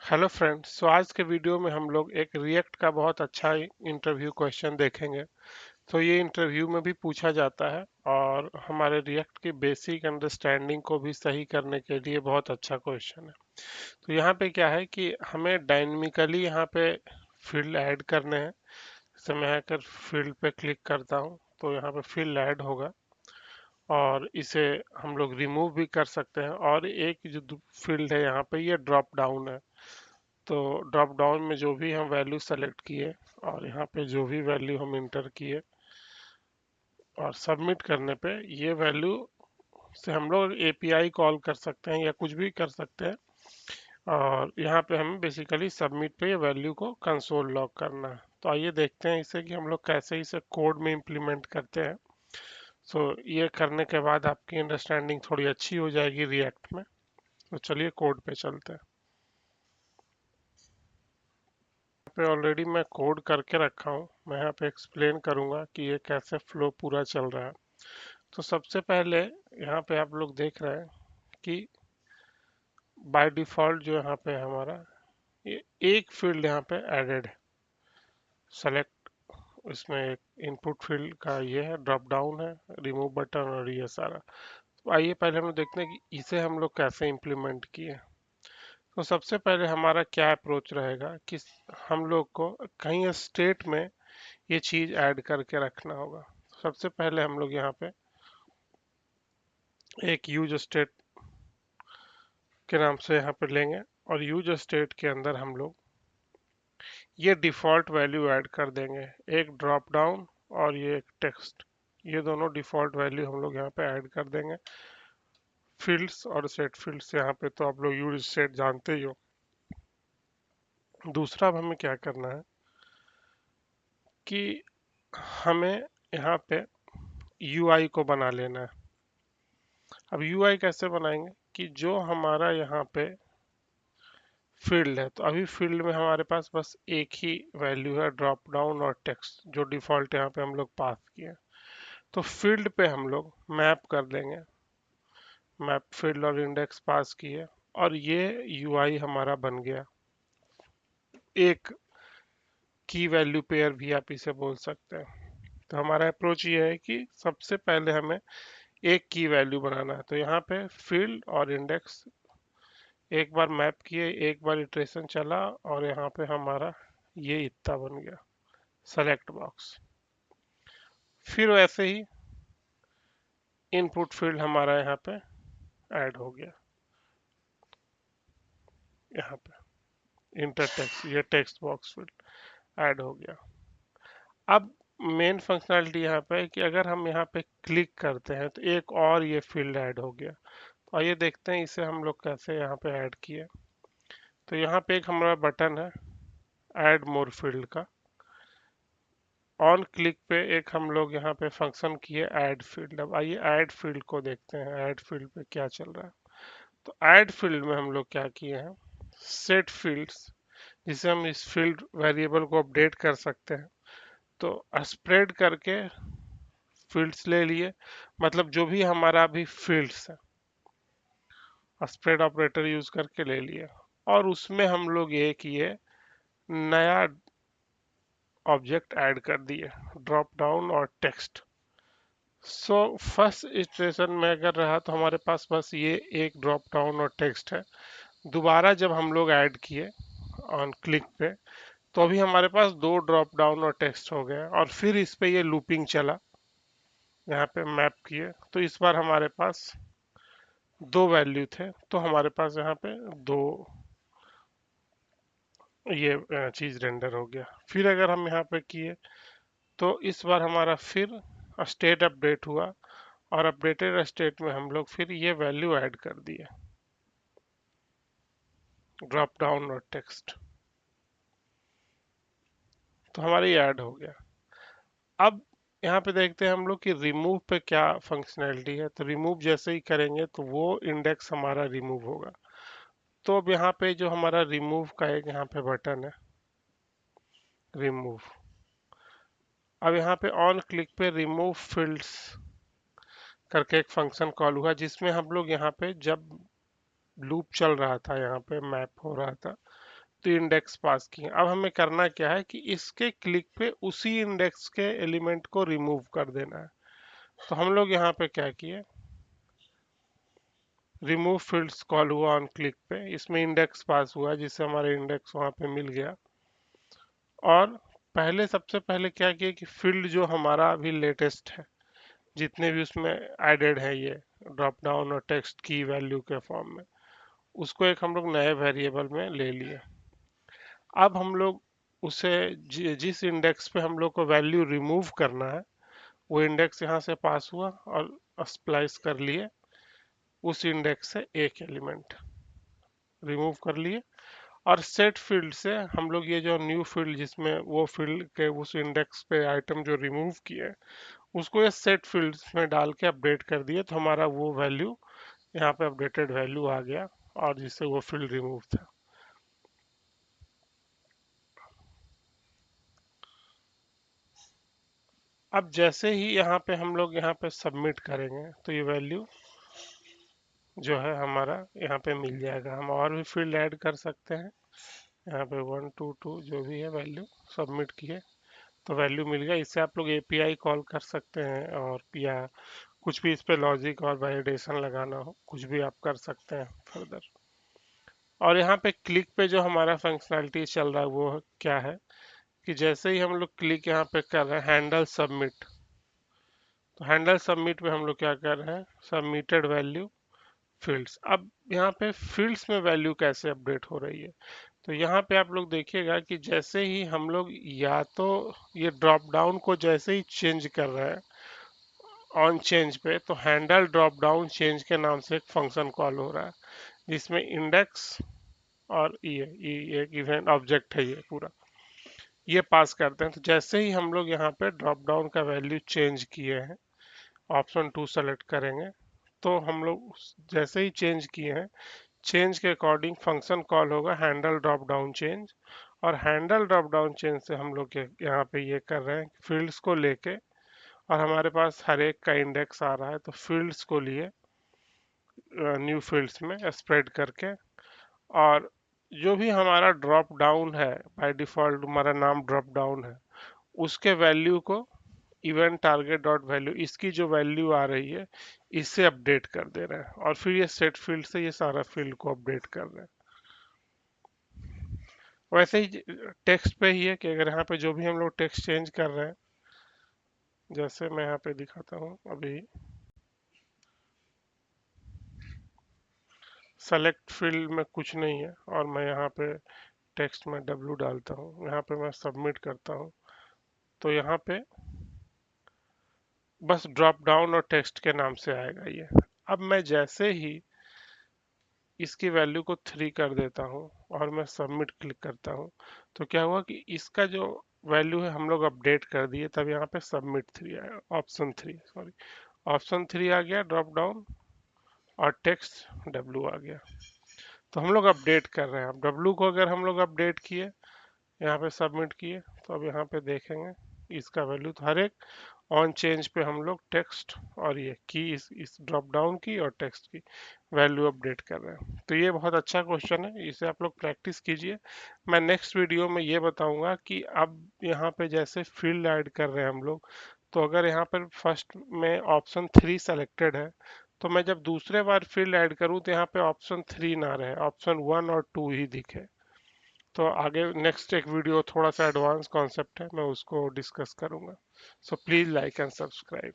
Hello friends. आज के video में हम लोग एक रिएक्ट का बहुत अच्छा इंटरव्यू क्वेश्चन देखेंगे। तो ये इंटरव्यू में भी पूछा जाता है और हमारे रिएक्ट की बेसिक अंडरस्टैंडिंग को भी सही करने के लिए बहुत अच्छा क्वेश्चन है। तो यहाँ पे क्या है कि हमें डायनेमिकली यहाँ पे फील्ड ऐड करने हैं। जैसे मैं आकर फील्ड पे क्लिक करता हूँ तो यहाँ पे फील्ड ऐड होगा और इसे हम लोग रिमूव भी कर सकते हैं। और एक जो फील्ड है यहाँ पे ये ड्रॉप डाउन है। तो ड्रॉप डाउन में जो भी हम वैल्यू सेलेक्ट किए और यहाँ पे जो भी वैल्यू हम इंटर किए और सबमिट करने पे ये वैल्यू से हम लोग एपीआई कॉल कर सकते हैं या कुछ भी कर सकते हैं। और यहाँ पे हमें बेसिकली सबमिट पे ये वैल्यू को कंसोल लॉग करना है। तो आइए देखते हैं इसे कि हम लोग कैसे इसे कोड में इम्प्लीमेंट करते हैं। सो ये करने के बाद आपकी अंडरस्टैंडिंग थोड़ी अच्छी हो जाएगी रिएक्ट में। तो चलिए कोड पे चलते हैं। पे ऑलरेडी मैं कोड करके रखा हूँ। मैं यहाँ पे एक्सप्लेन करूंगा कि ये कैसे फ्लो पूरा चल रहा है। तो सबसे पहले यहाँ पे आप लोग देख रहे हैं कि बाय डिफॉल्ट जो यहाँ पे हमारा ये एक फील्ड यहाँ पे एडेड है। सेलेक्ट, इसमें एक इनपुट फील्ड का ये है, ड्रॉप डाउन है, रिमूव बटन और ये सारा। तो आइए पहले हम देखते हैं कि इसे हम लोग कैसे इम्प्लीमेंट किए। तो सबसे पहले हमारा क्या अप्रोच रहेगा कि हम लोग को कहीं स्टेट में ये चीज ऐड करके रखना होगा। सबसे पहले हम लोग यहाँ पे एक यूज स्टेट के नाम से यहाँ पे लेंगे और यूज स्टेट के अंदर हम लोग ये डिफॉल्ट वैल्यू ऐड कर देंगे। एक ड्रॉप डाउन और ये एक टेक्स्ट, ये दोनों डिफॉल्ट वैल्यू हम लोग यहाँ पे ऐड कर देंगे। फील्ड्स और सेट फील्ड्स यहाँ पे तो आप लोग यूज स्टेट जानते ही हो। दूसरा अब हमें क्या करना है कि हमें यहाँ पे यूआई को बना लेना है। अब यूआई कैसे बनाएंगे कि जो हमारा यहाँ पे फील्ड है, तो अभी फील्ड में हमारे पास बस एक ही वैल्यू है, ड्रॉप डाउन और टेक्स्ट, जो डिफॉल्ट यहाँ पे हम लोग पास किए। तो फील्ड पे हम लोग मैप कर देंगे, मैप फील्ड और इंडेक्स पास किए और ये यूआई हमारा बन गया। एक की वैल्यू पेयर भी आप इसे बोल सकते हैं। तो हमारा अप्रोच ये है कि सबसे पहले हमें एक की वैल्यू बनाना है। तो यहाँ पे फील्ड और इंडेक्स एक बार मैप किए, एक बार इटरेशन चला और यहाँ पे हमारा ये इतना बन गया सेलेक्ट बॉक्स। फिर वैसे ही इनपुट फील्ड हमारा यहाँ पे ऐड हो गया, यहाँ पे इंटर टेक्स्ट, ये टेक्स्ट बॉक्स फील्ड ऐड हो गया। अब मेन फंक्शनैलिटी यहाँ पे है कि अगर हम यहाँ पे क्लिक करते हैं तो एक और ये फील्ड ऐड हो गया। तो आइए देखते हैं इसे हम लोग कैसे यहाँ पे ऐड किए। तो यहाँ पे एक हमारा बटन है ऐड मोर फील्ड का। ऑन क्लिक पे एक हम लोग यहाँ पे फंक्शन किए ऐड फील्ड। अब आइए ऐड फील्ड को देखते हैं, ऐड फील्ड पे क्या चल रहा है। तो ऐड फील्ड में हम लोग क्या किए हैं, सेट फील्ड्स, जिसे हम इस फील्ड वेरिएबल को अपडेट कर सकते हैं। तो स्प्रेड करके फील्ड्स ले लिए, मतलब जो भी हमारा अभी फील्ड्स है स्प्रेड ऑपरेटर यूज करके ले लिए। और उसमें हम लोग ये किए, नया ऑब्जेक्ट ऐड कर दिए, ड्रॉप डाउन और टेक्स्ट। सो फर्स्ट इटरेशन में अगर रहा तो हमारे पास बस ये एक ड्रॉप डाउन और टेक्स्ट है। दोबारा जब हम लोग ऐड किए ऑन क्लिक पे, तो अभी हमारे पास दो ड्रॉप डाउन और टेक्स्ट हो गए और फिर इस पे ये लूपिंग चला। यहाँ पे मैप किए तो इस बार हमारे पास दो वैल्यू थे, तो हमारे पास यहाँ पे दो ये चीज रेंडर हो गया। फिर अगर हम यहाँ पे किए तो इस बार हमारा फिर स्टेट अपडेट हुआ और अपडेटेड स्टेट में हम लोग फिर ये वैल्यू ऐड कर दिए, ड्रॉप डाउन और टेक्स्ट। तो हमारा ये ऐड हो गया। अब यहाँ पे देखते हैं हम लोग कि रिमूव पे क्या फंक्शनैलिटी है। तो रिमूव जैसे ही करेंगे तो वो इंडेक्स हमारा रिमूव होगा। तो अब यहाँ पे जो हमारा रिमूव का एक यहाँ पे बटन है रिमूव। अब यहाँ पे ऑन क्लिक पे रिमूव फील्ड्स करके एक फंक्शन कॉल हुआ, जिसमें हम लोग यहाँ पे जब लूप चल रहा था, यहाँ पे मैप हो रहा था, तो इंडेक्स पास किए। अब हमें करना क्या है कि इसके क्लिक पे उसी इंडेक्स के एलिमेंट को रिमूव कर देना है। तो हम लोग यहाँ पे क्या किए, रिमूव फील्ड्स कॉल हुआ ऑन क्लिक पे, इसमें इंडेक्स पास हुआ जिससे हमारा इंडेक्स वहाँ पे मिल गया। और पहले सबसे पहले क्या किया कि फील्ड जो हमारा अभी लेटेस्ट है, जितने भी उसमें एडेड है ये ड्रॉप डाउन और टेक्स्ट की वैल्यू के फॉर्म में, उसको एक हम लोग नए वेरिएबल में ले लिए। अब हम लोग उसे जिस इंडेक्स पे हम लोग को वैल्यू रिमूव करना है, वो इंडेक्स यहाँ से पास हुआ और स्प्लाइस कर लिए उस इंडेक्स से एक एलिमेंट रिमूव कर लिए। और सेट फील्ड से हम लोग ये जो न्यू फील्ड जिसमें वो फील्ड के उस इंडेक्स पे आइटम जो रिमूव किए, उसको ये सेट फील्ड्स में डाल के अपडेट कर दिए, तो हमारा वो वैल्यू यहाँ पे अपडेटेड वैल्यू आ गया और जिससे वो फील्ड रिमूव था। अब जैसे ही यहाँ पे हम लोग यहाँ पे सबमिट करेंगे तो ये वैल्यू जो है हमारा यहाँ पे मिल जाएगा। हम और भी फील्ड ऐड कर सकते हैं, यहाँ पे 1 2 2 जो भी है वैल्यू सबमिट किए तो वैल्यू मिल गया। इससे आप लोग एपीआई कॉल कर सकते हैं और या कुछ भी इस पे लॉजिक और वैलिडेशन लगाना हो, कुछ भी आप कर सकते हैं फर्दर। और यहाँ पे क्लिक पे जो हमारा फंक्शनैलिटी चल रहा है वो क्या है कि जैसे ही हम लोग क्लिक यहाँ पे कर रहे हैं हैंडल सबमिट, तो हैंडल सबमिट में हम लोग क्या कर रहे हैं, सबमिटेड वैल्यू फील्ड्स। अब यहाँ पे फील्ड्स में वैल्यू कैसे अपडेट हो रही है, तो यहाँ पे आप लोग देखिएगा कि जैसे ही हम लोग या तो ये ड्रॉप डाउन को जैसे ही चेंज कर रहे हैं ऑन चेंज पे, तो हैंडल ड्रॉप डाउन चेंज के नाम से एक फंक्शन कॉल हो रहा है जिसमें इंडेक्स और ये एक इवेंट ऑब्जेक्ट है, ये पूरा ये पास करते हैं। तो जैसे ही हम लोग यहाँ पे ड्रॉप डाउन का वैल्यू चेंज किए हैं, ऑप्शन 2 सेलेक्ट करेंगे, तो हम लोग जैसे ही चेंज किए हैं, चेंज के अकॉर्डिंग फंक्शन कॉल होगा हैंडल ड्रॉप डाउन चेंज। और हैंडल ड्रॉप डाउन चेंज से हम लोग यहाँ पे ये कर रहे हैं फील्ड्स को लेके, और हमारे पास हर एक का इंडेक्स आ रहा है, तो फील्ड्स को लिए न्यू फील्ड्स में स्प्रेड करके, और जो भी हमारा ड्रॉप डाउन है बाय डिफॉल्ट हमारा नाम ड्रॉप डाउन है, उसके वैल्यू को इवेंट टारगेट डॉट वैल्यू, इसकी जो वैल्यू आ रही है इससे अपडेट कर दे रहे हैं, और फिर ये सेट फील्ड से ये सारा फील्ड को अपडेट कर रहे हैं। वैसे ही टेक्स्ट पे ही है कि अगर यहाँ पे जो भी हम लोग टेक्स्ट चेंज कर रहे हैं, जैसे मैं यहाँ पे दिखाता हूँ, अभी सेलेक्ट फील्ड में कुछ नहीं है और मैं यहाँ पे टेक्स्ट में W डालता हूँ, यहाँ पे मैं सबमिट करता हूँ, तो यहाँ पे बस ड्रॉप डाउन और टेक्स्ट के नाम से आएगा ये। अब मैं जैसे ही इसकी वैल्यू को 3 कर देता हूँ और मैं सबमिट क्लिक करता हूँ, तो क्या हुआ कि इसका जो वैल्यू है हम लोग अपडेट कर दिए, तब यहाँ पे सबमिट 3 आया, ऑप्शन 3 सॉरी, ऑप्शन 3 आ गया ड्रॉप डाउन, और टेक्स्ट W आ गया। तो हम लोग अपडेट कर रहे हैं। अब W को अगर हम लोग अपडेट किए, यहाँ पे सबमिट किए, तो अब यहाँ पे देखेंगे इसका वैल्यू, तो हर एक ऑन चेंज पे हम लोग टेक्स्ट और ये की इस ड्रॉप डाउन की और टेक्स्ट की वैल्यू अपडेट कर रहे हैं। तो ये बहुत अच्छा क्वेश्चन है, इसे आप लोग प्रैक्टिस कीजिए। मैं नेक्स्ट वीडियो में ये बताऊंगा कि अब यहाँ पे जैसे फील्ड ऐड कर रहे हैं हम लोग, तो अगर यहाँ पर फर्स्ट में ऑप्शन 3 सेलेक्टेड है, तो मैं जब दूसरे बार फील्ड ऐड करूँ तो यहाँ पे ऑप्शन 3 ना रहे, ऑप्शन 1 और 2 ही दिखे। तो आगे नेक्स्ट एक वीडियो थोड़ा सा एडवांस कॉन्सेप्ट है, मैं उसको डिस्कस करूंगा। So please like and subscribe.